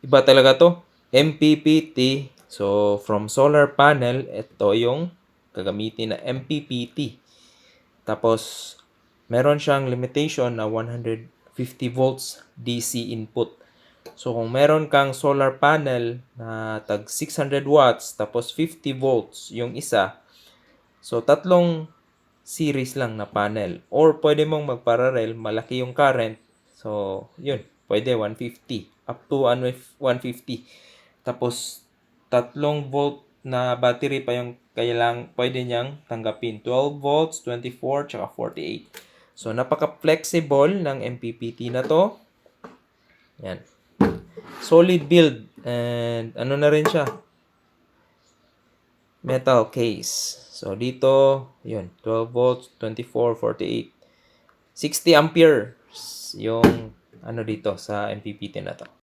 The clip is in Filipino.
Iba talaga 'to, MPPT. So, from solar panel, ito yung gagamitin na MPPT. Tapos, meron siyang limitation na 150 volts DC input. So, kung meron kang solar panel na tag 600 watts tapos 50 volts yung isa, so tatlong series lang na panel. Or pwede mong mag-parallel, malaki yung current. So, yun, pwede 150 up to 150. Tapos, 3 volt na battery pa yung pwede niyang tanggapin. 12 volts, 24, tsaka 48. So, napaka-flexible ng MPPT na to. Yan. Solid build. And ano na rin siya? Metal case. So, dito, yun, 12 volts, 24, 48. 60 amperes yung ano dito sa MPPT na to.